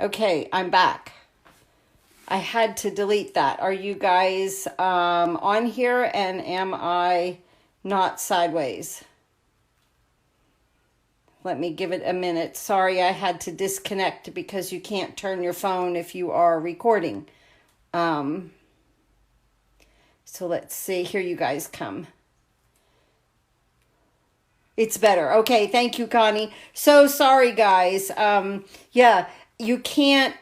Okay, I'm back. I had to delete that. Are you guys on here, and am I not sideways? Let me give it a minute. Sorry, I had to disconnect because you can't turn your phone if you are recording. So let's see. Here you guys come. It's better. Okay, thank you, Connie. So sorry, guys. Yeah, you can't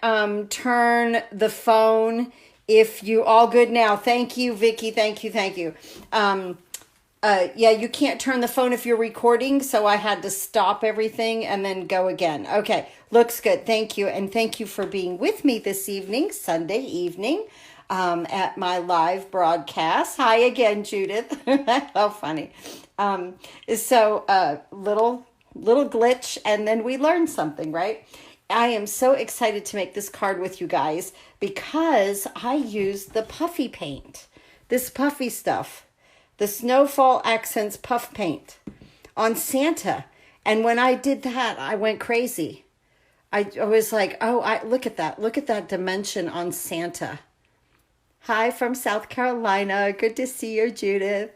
turn the phone if you all good now. Thank you, Vicky. Thank you, thank you. Yeah, you can't turn the phone if you're recording, so I had to stop everything and then go again. Okay, looks good. Thank you, and thank you for being with me this evening, Sunday evening, at my live broadcast. Hi again, Judith. How funny. Little glitch, and then we learned something, right? I am so excited to make this card with you guys because I used the Puffy paint, this Puffy stuff, the Snowfall Accents Puff paint on Santa. And when I did that, I went crazy. I was like, oh, look at that. Look at that dimension on Santa. Hi from South Carolina. Good to see you, Judith.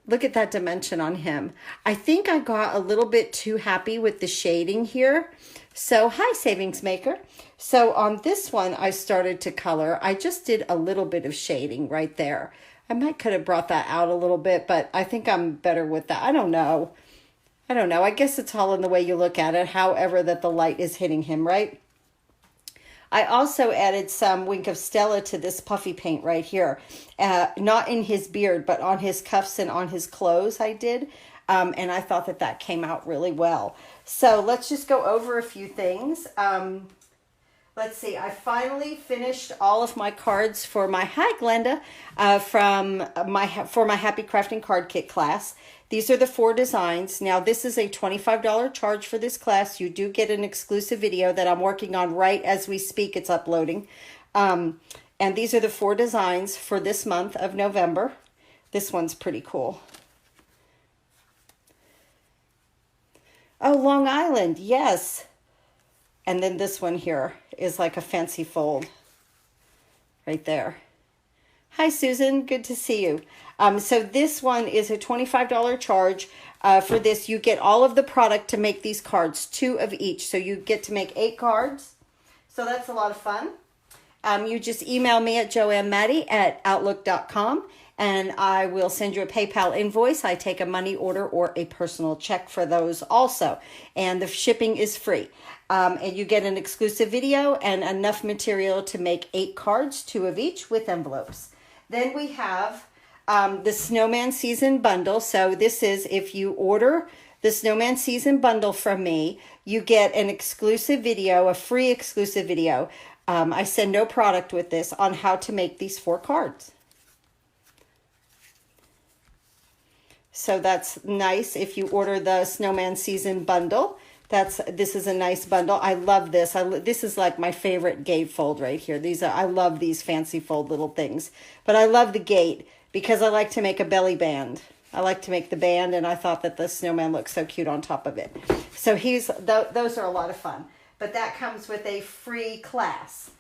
Look at that dimension on him. I think I got a little bit too happy with the shading here. So, hi, Savings Maker. So on this one, I started to color. I just did a little bit of shading right there. I could have brought that out a little bit, but I think I'm better with that. I don't know. I guess it's all in the way you look at it, however that the light is hitting him, right? I also added some Wink of Stella to this Puffy paint right here. Not in his beard, but on his cuffs and on his clothes I did. And I thought that came out really well. So let's just go over a few things. Let's see, I finally finished all of my cards for my, hi Glenda, for my Happy Crafting Card Kit class. These are the 4 designs. Now this is a $25 charge for this class. You do get an exclusive video that I'm working on right as we speak. It's uploading. And these are the 4 designs for this month of November. This one's pretty cool. Oh, Long Island, yes. And then this one here is like a fancy fold right there. Hi, Susan. Good to see you. So this one is a $25 charge. For this, you get all of the product to make these cards, 2 of each. So you get to make 8 cards. So that's a lot of fun. You just email me at joannematty@outlook.com and I will send you a PayPal invoice. I take a money order or a personal check for those also. And the shipping is free. And you get an exclusive video and enough material to make 8 cards, 2 of each with envelopes. Then we have the Snowman Season Bundle. So this is, if you order the Snowman Season Bundle from me, you get an exclusive video, a free exclusive video. I send no product with this on how to make these 4 cards. So that's nice if you order the Snowman Season Bundle. This is a nice bundle. I love this. This is like my favorite gatefold right here. I love these fancy fold little things. But I love the gate because I like to make a belly band. I like to make the band, and I thought that the snowman looks so cute on top of it. So those are a lot of fun. But that comes with a free class.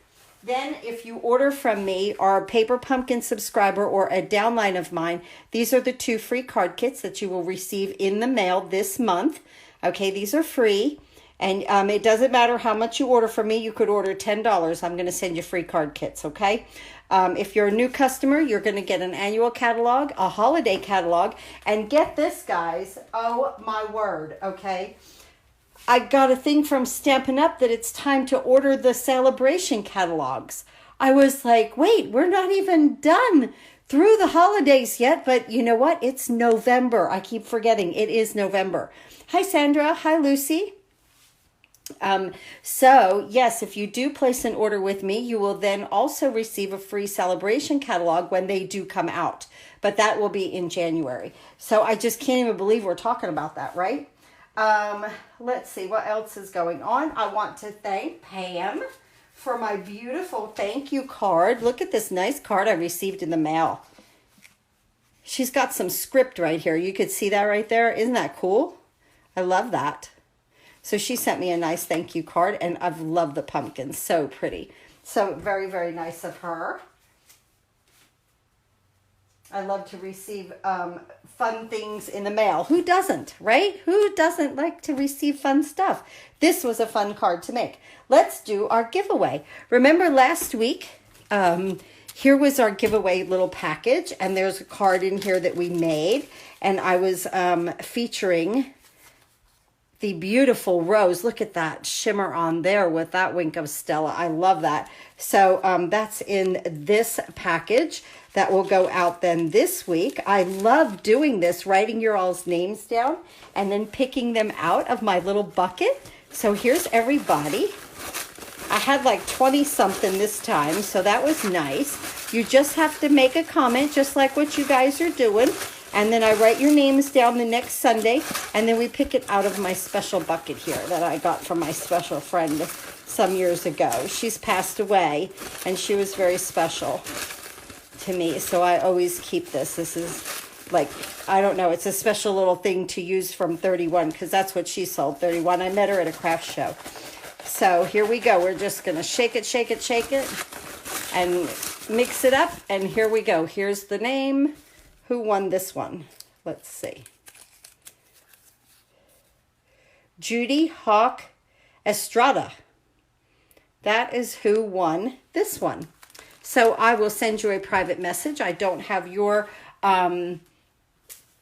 Then if you order from me or a Paper Pumpkin subscriber or a downline of mine, these are the 2 free card kits that you will receive in the mail this month. Okay, these are free, and it doesn't matter how much you order from me. You could order $10. I'm going to send you free card kits, okay? If you're a new customer, you're going to get an annual catalog, a holiday catalog, and get this, guys. Oh, my word, okay? I got a thing from Stampin' Up that it's time to order the celebration catalogs. I was like, wait, we're not even done through the holidays yet, but you know what? It's November. I keep forgetting. It is November. Hi, Sandra. Hi, Lucy. So, yes, if you do place an order with me, you will then also receive a free celebration catalog when they do come out. But that will be in January. So I just can't even believe we're talking about that, right? Let's see what else is going on. I want to thank Pam for my beautiful thank you card. Look at this nice card I received in the mail. She's got some script right here. You could see that right there. Isn't that cool? I love that. So she sent me a nice thank you card, and I've loved the pumpkins. So pretty. So very, very nice of her. I love to receive fun things in the mail. Who doesn't, right? Who doesn't like to receive fun stuff? This was a fun card to make. Let's do our giveaway. Remember last week, here was our giveaway little package, and there's a card in here that we made, and I was featuring the beautiful rose. Look at that shimmer on there with that wink of Stella. I love that. So that's in this package that will go out then this week. I love doing this, writing your all's names down and then picking them out of my little bucket. So here's everybody. I had like 20 something this time, so that was nice. You just have to make a comment just like what you guys are doing. And then I write your names down the next Sunday, and then we pick it out of my special bucket here that I got from my special friend some years ago. She's passed away, and she was very special to me, so I always keep this. This is like, I don't know, it's a special little thing to use from 31, because that's what she sold, 31. I met her at a craft show. So here we go. We're just going to shake it, shake it, shake it, and mix it up, and here we go. Here's the name. Who won this one? Let's see. Judy Hawk Estrada. That is who won this one. So I will send you a private message. I don't have your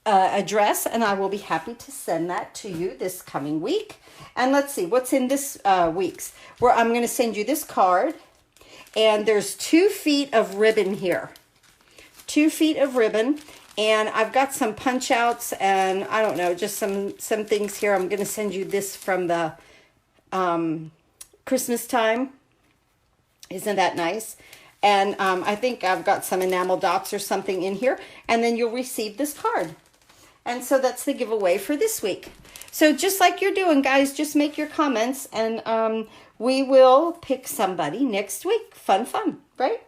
address, and I will be happy to send that to you this coming week. And let's see what's in this week's. Where I'm going to send you this card, and there's 2 feet of ribbon here. 2 feet of ribbon. And I've got some punch outs and I don't know, just some things here. I'm going to send you this from the Christmas time. Isn't that nice? And I think I've got some enamel dots or something in here. And then you'll receive this card. And so that's the giveaway for this week. So just like you're doing, guys, just make your comments and we will pick somebody next week. Fun, right?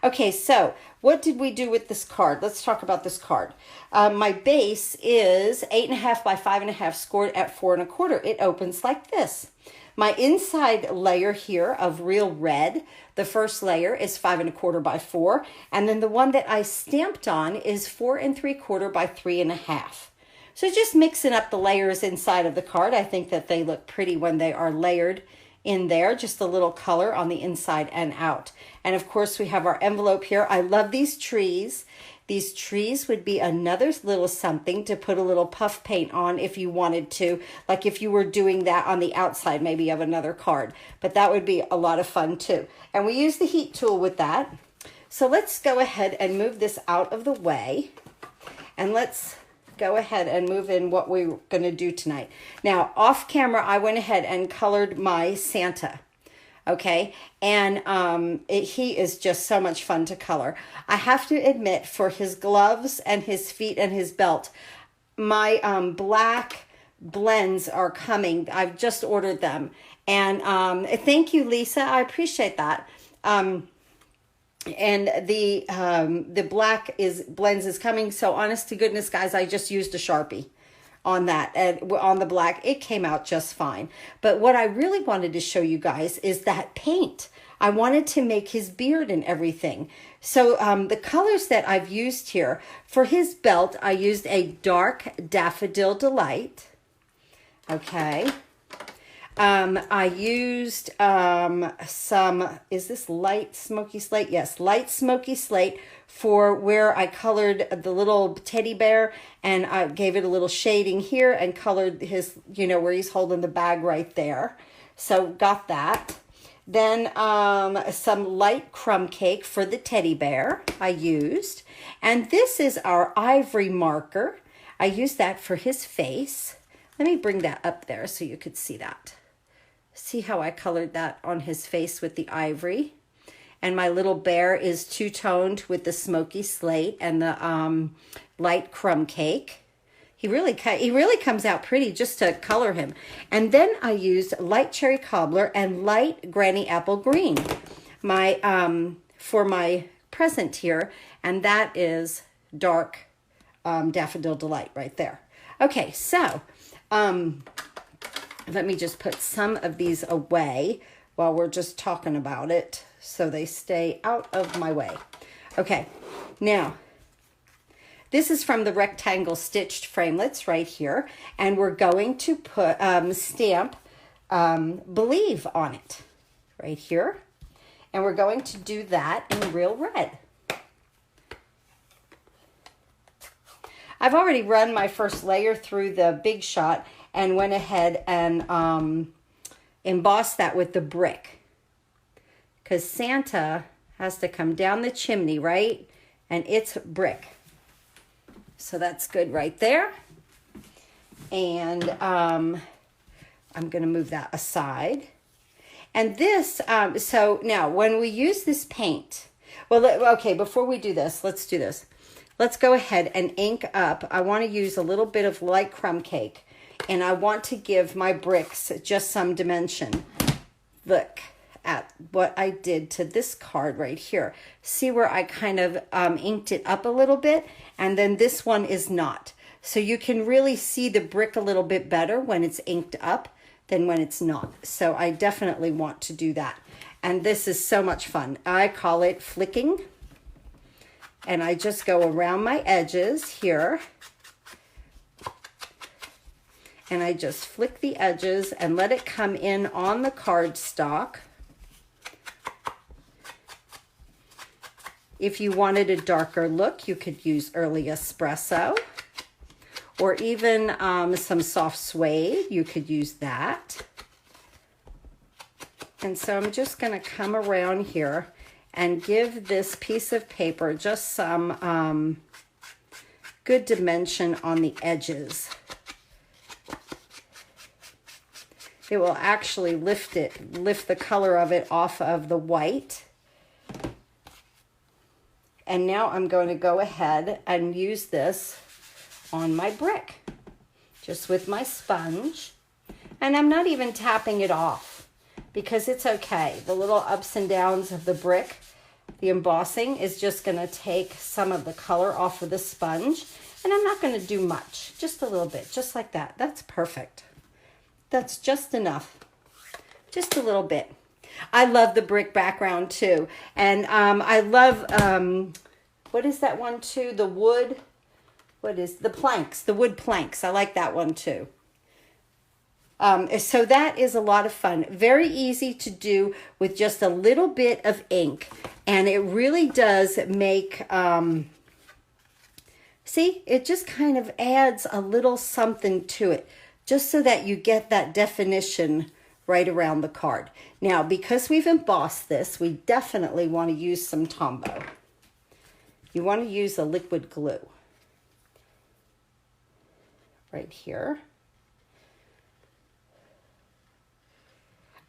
Okay, so what did we do with this card? Let's talk about this card. My base is 8.5 by 5.5 scored at 4 1/4. It opens like this. My inside layer here of real red, the first layer is 5 1/4 by 4. And then the one that I stamped on is 4 3/4 by 3.5. So just mixing up the layers inside of the card. I think that they look pretty when they are layered in there, just a little color on the inside and out. And of course we have our envelope here. I love these trees. These trees would be another little something to put a little puff paint on if you wanted to, like if you were doing that on the outside maybe of another card. But that would be a lot of fun too. And we use the heat tool with that. So let's go ahead and move this out of the way. And let's go ahead and move in what we're going to do tonight. Now, off camera, I went ahead and colored my Santa. Okay, and he is just so much fun to color. I have to admit, for his gloves and his feet and his belt, my black blends are coming. I've just ordered them. And thank you, Lisa. I appreciate that. And the black blends is coming. So honest to goodness, guys, I just used a Sharpie on that, and on the black. It came out just fine. But what I really wanted to show you guys is that paint. I wanted to make his beard and everything. So the colors that I've used here, for his belt, I used a dark Daffodil Delight. Okay. I used some, is this light smoky slate? Yes, light smoky slate for where I colored the little teddy bear, and I gave it a little shading here and colored his, you know, where he's holding the bag right there. So got that. Then some light crumb cake for the teddy bear I used. And this is our ivory marker. I used that for his face. Let me bring that up there so you could see that. See how I colored that on his face with the ivory. And my little bear is two-toned with the smoky slate and the light crumb cake. He really comes out pretty just to color him. And then I used light cherry cobbler and light granny apple green for my present here. And that is dark Daffodil Delight right there. Okay, so Let me just put some of these away while we're just talking about it so they stay out of my way. Okay, now this is from the rectangle stitched framelits right here, and we're going to put stamp Believe on it right here, and we're going to do that in real red. I've already run my first layer through the Big Shot and went ahead and embossed that with the brick, because Santa has to come down the chimney, right? And it's brick. So that's good right there. And I'm going to move that aside. And this, so now when we use this paint, well, okay, before we do this, let's do this. Let's go ahead and ink up. I want to use a little bit of light crumb cake, and I want to give my bricks just some dimension. Look at what I did to this card right here. See where I kind of inked it up a little bit, and then this one is not. So you can really see the brick a little bit better when it's inked up than when it's not. So I definitely want to do that. And this is so much fun. I call it flicking. And I just go around my edges here. And I just flick the edges and let it come in on the cardstock. If you wanted a darker look, you could use early espresso. Or even some soft suede, you could use that. And so I'm just going to come around here and give this piece of paper just some good dimension on the edges. It will actually lift the color of it off of the white. And now I'm going to go ahead and use this on my brick, just with my sponge. And I'm not even tapping it off, because it's okay. The little ups and downs of the brick, the embossing is just going to take some of the color off of the sponge. And I'm not going to do much, just a little bit, just like that. That's perfect. That's just enough, just a little bit. I love the brick background too. And I love, what is that one too? The wood. What is the planks, the wood planks. I like that one too. So that is a lot of fun. Very easy to do with just a little bit of ink. And it really does make, see, it just kind of adds a little something to it, just so that you get that definition right around the card. Now, because we've embossed this, we definitely want to use some Tombow. You want to use a liquid glue. Right here.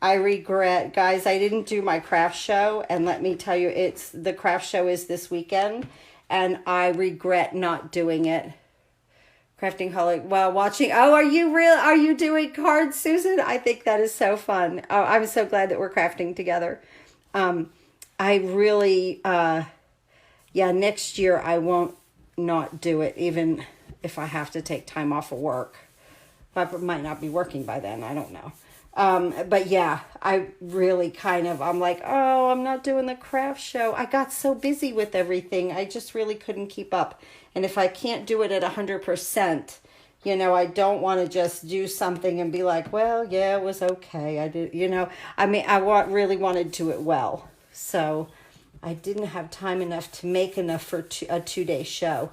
I regret, guys, I didn't do my craft show, and let me tell you, the craft show is this weekend, and I regret not doing it. Crafting Holic while watching. Oh, are you doing cards, Susan? I think that is so fun. Oh, I'm so glad that we're crafting together. I really, yeah, next year I won't not do it, even if I have to take time off of work. I might not be working by then. I don't know. But yeah, I really I'm like, oh, I'm not doing the craft show. I got so busy with everything. I just really couldn't keep up. And if I can't do it at 100%, you know, I don't want to just do something and be like, well, yeah, it was okay. I did, you know, I mean, really wanted to do it well. So I didn't have time enough to make enough for a 2-day show.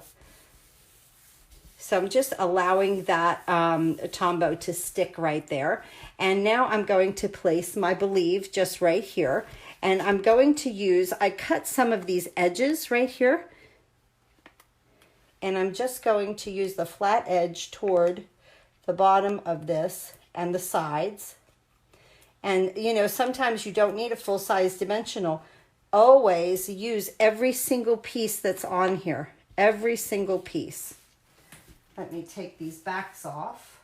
So I'm just allowing that Tombow to stick right there. And now I'm going to place my Believe just right here. And I'm going to use, I cut some of these edges right here. And I'm just going to use the flat edge toward the bottom of this and the sides. And, you know, sometimes you don't need a full-size dimensional. Always use every single piece that's on here. Every single piece. Let me take these backs off.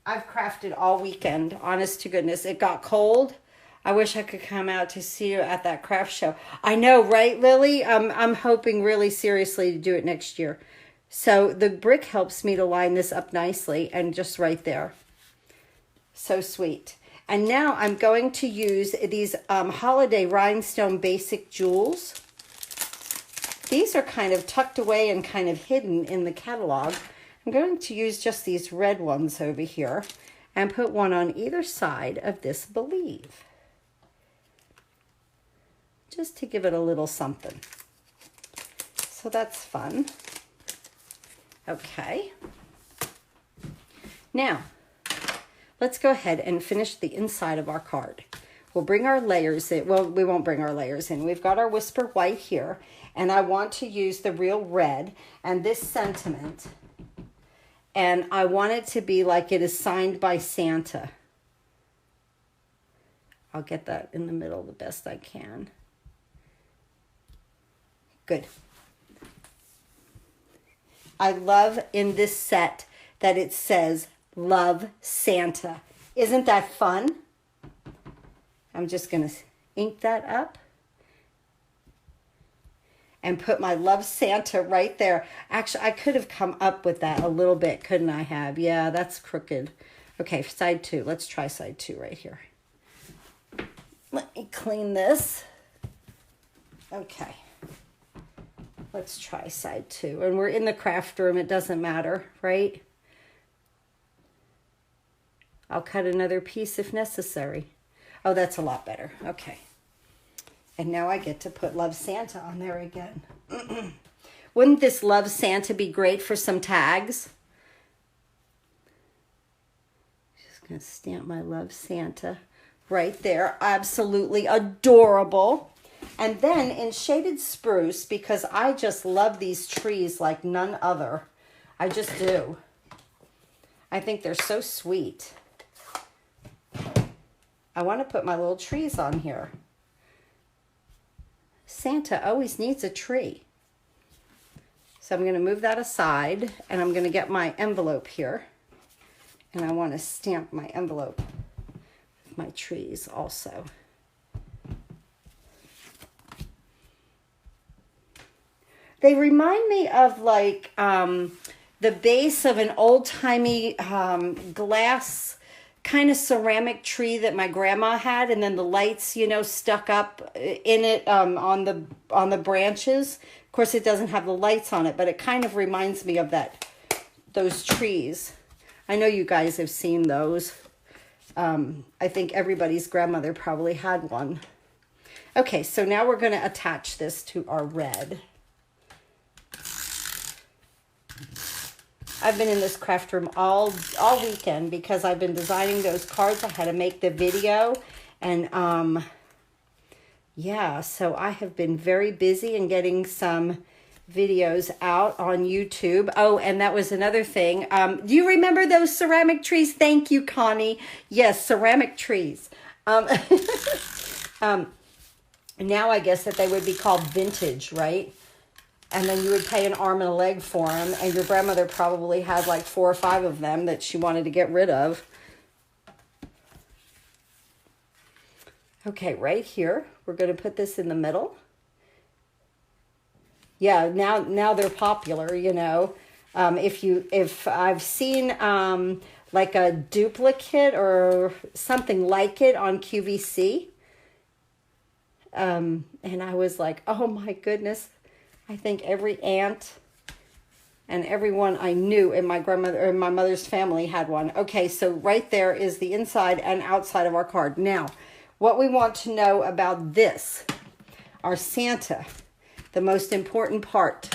I've crafted all weekend, honest to goodness. It got cold. I wish I could come out to see you at that craft show. I know, right, Lily? I'm hoping really seriously to do it next year. So the brick helps me to line this up nicely and just right there. So sweet. And now I'm going to use these holiday rhinestone basic jewels. These are kind of tucked away and kind of hidden in the catalog. I'm going to use just these red ones over here and put one on either side of this Believe. Just to give it a little something. So that's fun. Okay. Now, let's go ahead and finish the inside of our card. We'll bring our layers in. Well, we won't bring our layers in. We've got our Whisper White here, and I want to use the real red and this sentiment. And I want it to be like it is signed by Santa. I'll get that in the middle the best I can. Good. I love in this set that it says, Love Santa. Isn't that fun? I'm just going to ink that up and put my Love Santa right there. Actually, I could have come up with that a little bit, couldn't I have? Yeah, that's crooked. Okay, side 2. Let's try side 2 right here. Let me clean this. Okay. Let's try side 2. And we're in the craft room. It doesn't matter, right? I'll cut another piece if necessary. Oh, that's a lot better. Okay. And now I get to put Love Santa on there again. Wouldn't this Love Santa be great for some tags? Just going to stamp my Love Santa right there. Absolutely adorable. And then in Shaded Spruce, because I just love these trees like none other. I just do. I think they're so sweet. I want to put my little trees on here. Santa always needs a tree. So I'm going to move that aside, and I'm going to get my envelope here. And I want to stamp my envelope with my trees also. They remind me of like the base of an old-timey glass kind of ceramic tree that my grandma had, and then the lights, you know, stuck up in it on the branches. Of course, it doesn't have the lights on it, but it kind of reminds me of those trees. I know you guys have seen those. I think everybody's grandmother probably had one. Okay, so now we're going to attach this to our red. I've been in this craft room all weekend because I've been designing those cards. I had to make the video, and yeah, so I have been very busy and getting some videos out on YouTube. Oh, and that was another thing. Do you remember those ceramic trees? Thank you, Connie. Yes, ceramic trees. Now I guess that they would be called vintage, right? And then you would pay an arm and a leg for them. And your grandmother probably had like 4 or 5 of them that she wanted to get rid of. Okay, right here, we're going to put this in the middle. Yeah, now they're popular, you know. If I've seen like a duplicate or something like it on QVC, and I was like, oh my goodness. I think every aunt and everyone I knew in my grandmother or my mother's family had one. Okay, so right there is the inside and outside of our card. Now, what we want to know about this, our Santa, the most important part.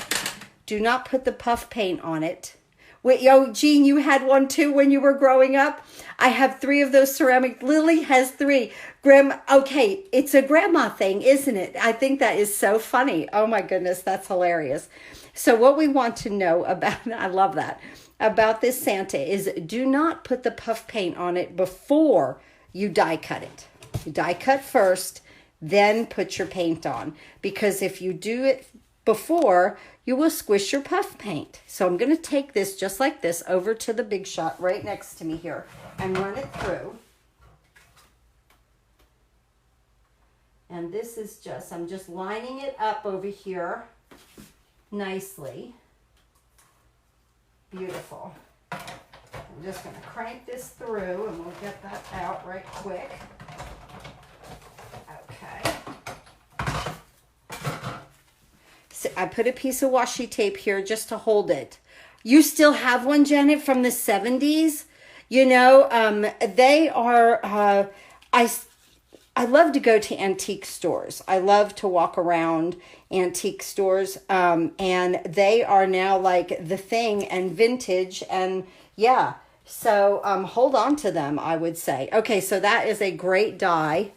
Do not put the puff paint on it. Wait, oh, Jean, you had one too when you were growing up? I have 3 of those ceramic. Lily has 3. Okay, it's a grandma thing, isn't it? I think that is so funny. Oh my goodness, that's hilarious. So what we want to know about, I love that, about this Santa is do not put the puff paint on it before you die cut it. You die cut first, then put your paint on. Because if you do it before, you will squish your puff paint. So I'm going to take this just like this over to the Big Shot right next to me here and run it through. And this is just, I'm just lining it up over here nicely. Beautiful. I'm just going to crank this through and we'll get that out right quick. Okay. So I put a piece of washi tape here just to hold it. You still have one, Janet, from the 70s? You know, they are, I love to go to antique stores. I love to walk around antique stores, and they are now like the thing and vintage, and yeah. So hold on to them, I would say. Okay, so that is a great die.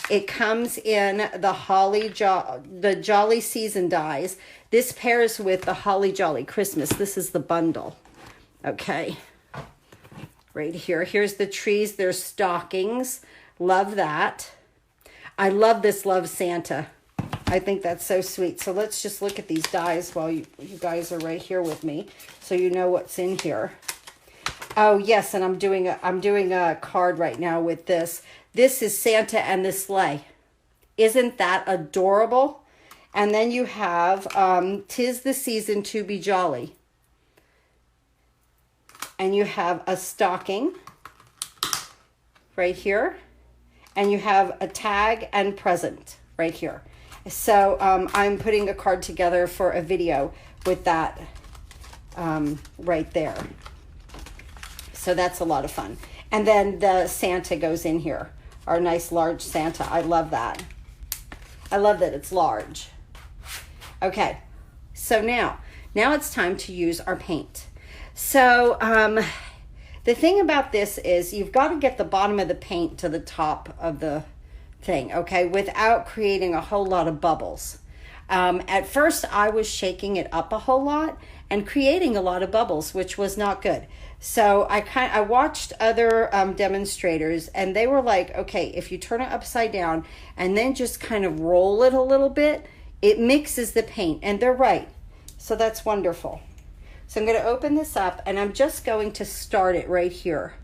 It comes in the Jolly Season dies. This pairs with the Holly Jolly Christmas. This is the bundle. Okay, right here. Here's the trees. There's stockings. Love that. I love this Love Santa. I think that's so sweet. So let's just look at these dies while you guys are right here with me, so you know what's in here. Oh yes, and I'm doing a card right now with this. This is Santa and the Sleigh. Isn't that adorable? And then you have 'Tis the Season to Be Jolly. And you have a stocking right here. And you have a tag and present right here. So I'm putting a card together for a video with that right there. So that's a lot of fun. And then the Santa goes in here. Our nice large Santa. I love that. I love that it's large. Okay, so now it's time to use our paint. So the thing about this is you've got to get the bottom of the paint to the top of the thing, okay, without creating a whole lot of bubbles. At first, I was shaking it up a whole lot and creating a lot of bubbles, which was not good. So I watched other demonstrators, and they were like, okay, if you turn it upside down and then just kind of roll it a little bit, it mixes the paint, and they're right. So that's wonderful. So I'm going to open this up, and I'm just going to start it right here.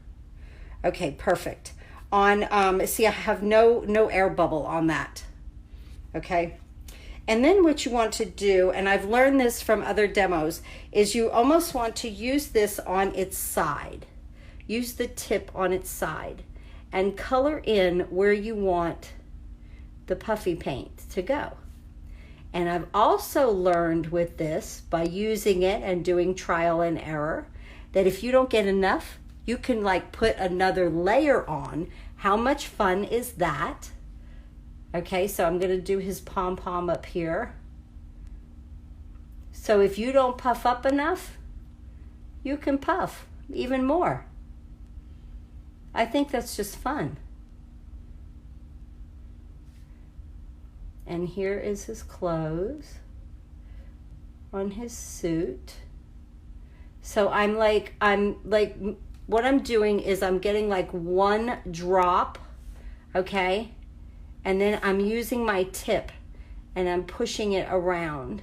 Okay, perfect. On see, I have no air bubble on that. Okay. And then what you want to do, and I've learned this from other demos, is you almost want to use this on its side. Use the tip on its side and color in where you want the puffy paint to go. And I've also learned with this, by using it and doing trial and error, that if you don't get enough, you can like put another layer on. How much fun is that? Okay, so I'm going to do his pom-pom up here. So if you don't puff up enough, you can puff even more. I think that's just fun. And here is his clothes on his suit. So I'm like, what I'm doing is I'm getting like one drop, okay? And then I'm using my tip and I'm pushing it around.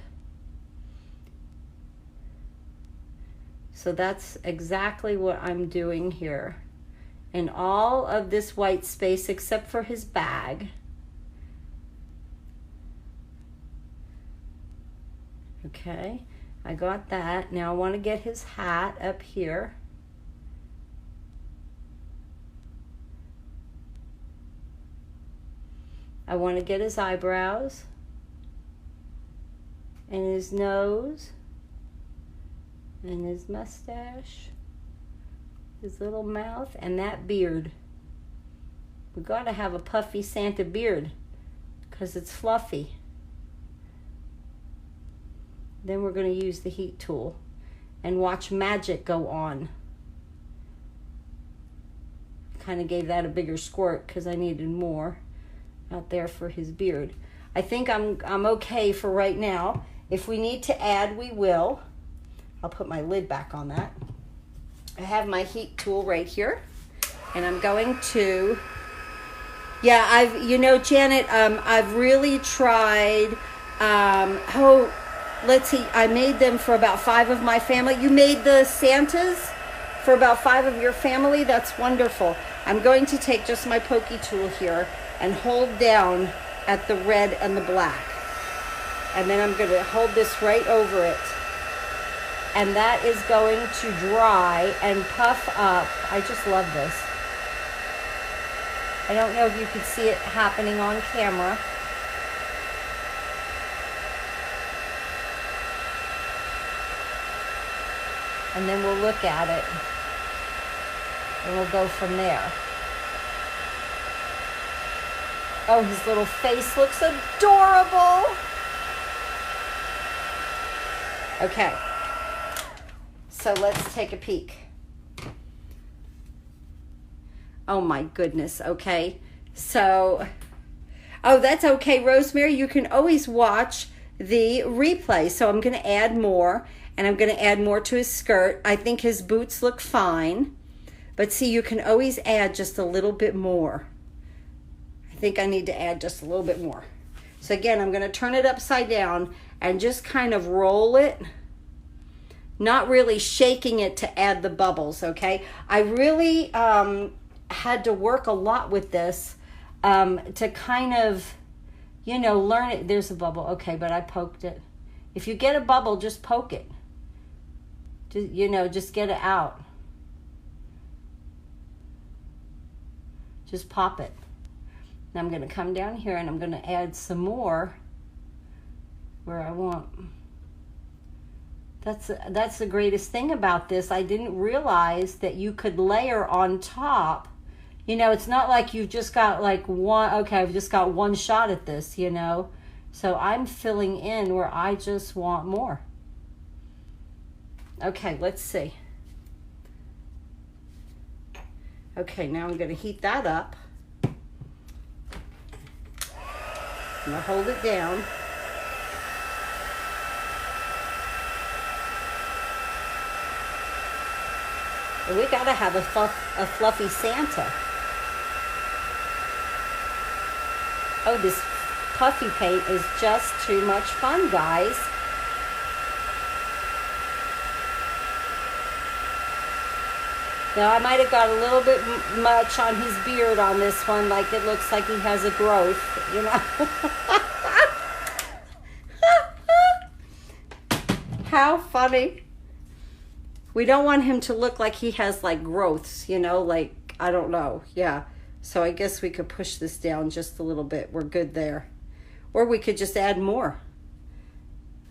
So that's exactly what I'm doing here. And all of this white space except for his bag. Okay, I got that. Now I want to get his hat up here. I want to get his eyebrows and his nose and his mustache, his little mouth, and that beard. We got to have a puffy Santa beard because it's fluffy. Then we're going to use the heat tool and watch magic go on. Kind of gave that a bigger squirt because I needed more out there for his beard. I think I'm okay for right now. If we need to add, we will. I'll put my lid back on that. I have my heat tool right here, and I'm going to, Janet, I've really tried, let's see, I made them for about 5 of my family. You made the Santas for about 5 of your family? That's wonderful. I'm going to take just my pokey tool here and hold down at the red and the black. And then I'm going to hold this right over it. And that is going to dry and puff up. I just love this. I don't know if you can see it happening on camera. And then we'll look at it. And we'll go from there. Oh, his little face looks adorable. Okay. So let's take a peek. Oh my goodness, okay. So, oh, that's okay, Rosemary. You can always watch the replay. So I'm going to add more, and I'm going to add more to his skirt. I think his boots look fine. But see, you can always add just a little bit more. I think I need to add just a little bit more. So again, I'm going to turn it upside down and just kind of roll it. Not really shaking it to add the bubbles, okay? I really had to work a lot with this to kind of, you know, learn it. There's a bubble, okay, but I poked it. If you get a bubble, just poke it. Just, you know, just get it out. Just pop it. Now I'm going to come down here and I'm going to add some more where I want. That's the greatest thing about this. I didn't realize that you could layer on top. You know, it's not like you've just got like one, okay, I've just got one shot at this, you know. So I'm filling in where I just want more. Okay, let's see. Okay, now I'm going to heat that up. I'm going to hold it down. And we got to have a fluffy Santa. Oh, this puffy paint is just too much fun, guys. Now, I might have got a little bit much on his beard on this one, like it looks like he has a growth, you know. How funny. We don't want him to look like he has like growths, you know, like, I don't know. Yeah. So I guess we could push this down just a little bit. We're good there. Or we could just add more.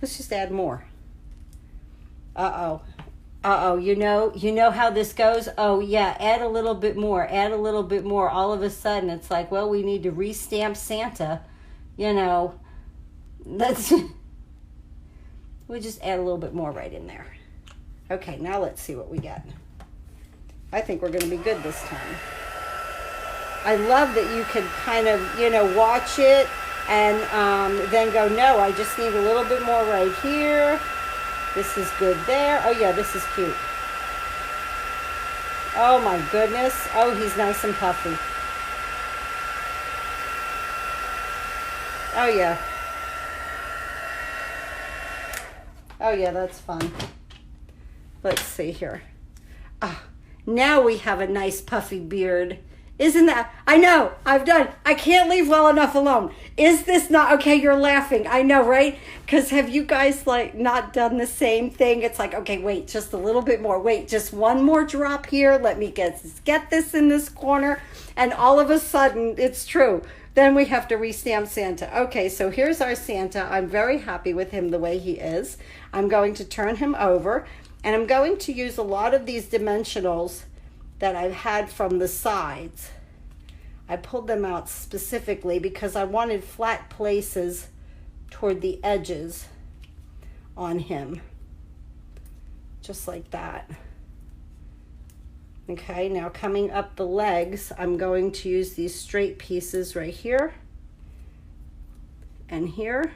Let's just add more. Uh-oh. Uh-oh, you know how this goes? Oh, yeah, add a little bit more, add a little bit more. All of a sudden, it's like, well, we need to re-stamp Santa. You know, that's... We'll just add a little bit more right in there. Okay, now let's see what we get. I think we're going to be good this time. I love that you can kind of, you know, watch it and then go, no, I just need a little bit more right here. This is good there. Oh, yeah, this is cute. Oh, my goodness. Oh, he's nice and puffy. Oh, yeah. Oh, yeah, that's fun. Let's see here. Ah, now we have a nice puffy beard. Isn't that? I know. I've done. I can't leave well enough alone. Is this not okay? You're laughing. I know, right? Because have you guys like not done the same thing? It's like, okay, wait, just a little bit more. Wait, just one more drop here. Let me get this in this corner. And all of a sudden, it's true. Then we have to restamp Santa. Okay, so here's our Santa. I'm very happy with him the way he is. I'm going to turn him over. And I'm going to use a lot of these dimensionals that I've had from the sides. I pulled them out specifically because I wanted flat places toward the edges on him. Just like that. Okay, now coming up the legs, I'm going to use these straight pieces right here and here.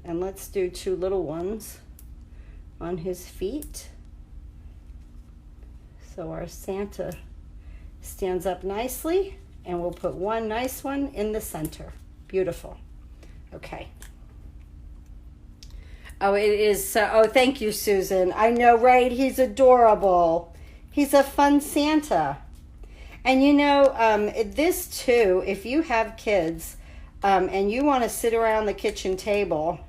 And let's do two little ones on his feet. So our Santa stands up nicely, and we'll put one nice one in the center. Beautiful. Okay. Oh, it is so, oh, thank you, Susan. I know, right? He's adorable. He's a fun Santa. And you know, this too, if you have kids and you want to sit around the kitchen table,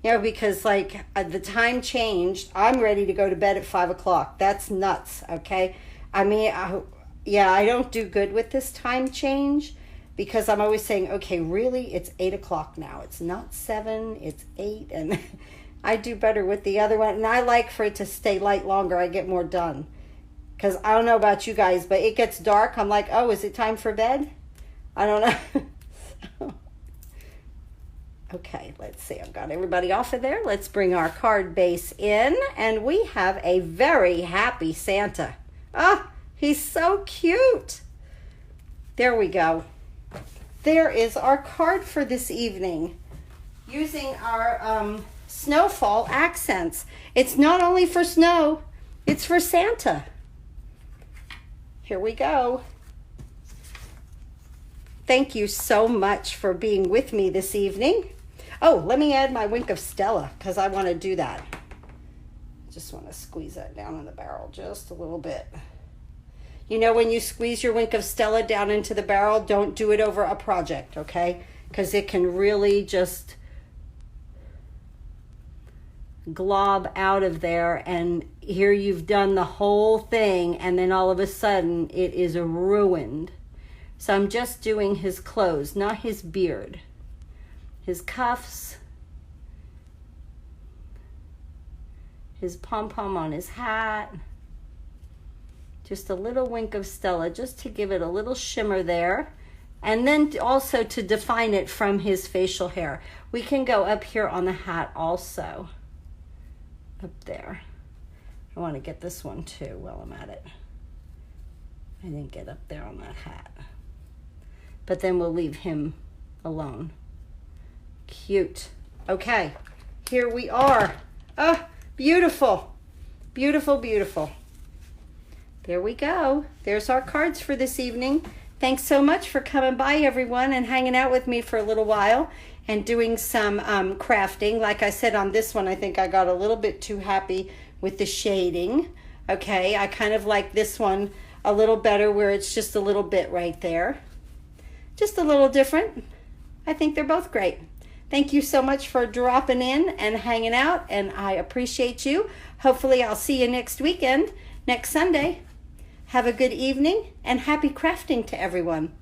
You know, because like the time changed. I'm ready to go to bed at 5 o'clock. That's nuts, okay? I mean, yeah, I don't do good with this time change because I'm always saying, okay, really, it's 8 o'clock now. It's not 7, it's 8. And I do better with the other one. And I like for it to stay light longer. I get more done. Because I don't know about you guys, but it gets dark. I'm like, oh, is it time for bed? I don't know. Okay, let's see. I've got everybody off of there. Let's bring our card base in. And we have a very happy Santa. Oh, he's so cute. There we go. There is our card for this evening. Using our snowfall accents. It's not only for snow, it's for Santa. Here we go. Thank you so much for being with me this evening. Oh, let me add my wink of Stella because I want to do that. Just want to squeeze that down in the barrel just a little bit. You know, when you squeeze your wink of Stella down into the barrel, don't do it over a project, okay? Because it can really just glob out of there, and here you've done the whole thing, and then all of a sudden it is ruined. So I'm just doing his clothes, not his beard. His cuffs, his pom-pom on his hat. Just a little wink of Stella just to give it a little shimmer there. And then also to define it from his facial hair. We can go up here on the hat also. Up there. I want to get this one too while I'm at it. I didn't get up there on that hat. But then we'll leave him alone. Cute. Okay, here we are. Oh, beautiful. Beautiful, beautiful. There we go. There's our cards for this evening. Thanks so much for coming by, everyone, and hanging out with me for a little while and doing some crafting. Like I said on this one, I think I got a little bit too happy with the shading. Okay, I kind of like this one a little better where it's just a little bit right there. Just a little different. I think they're both great. Thank you so much for dropping in and hanging out, and I appreciate you. Hopefully I'll see you next weekend, next Sunday. Have a good evening and happy crafting to everyone.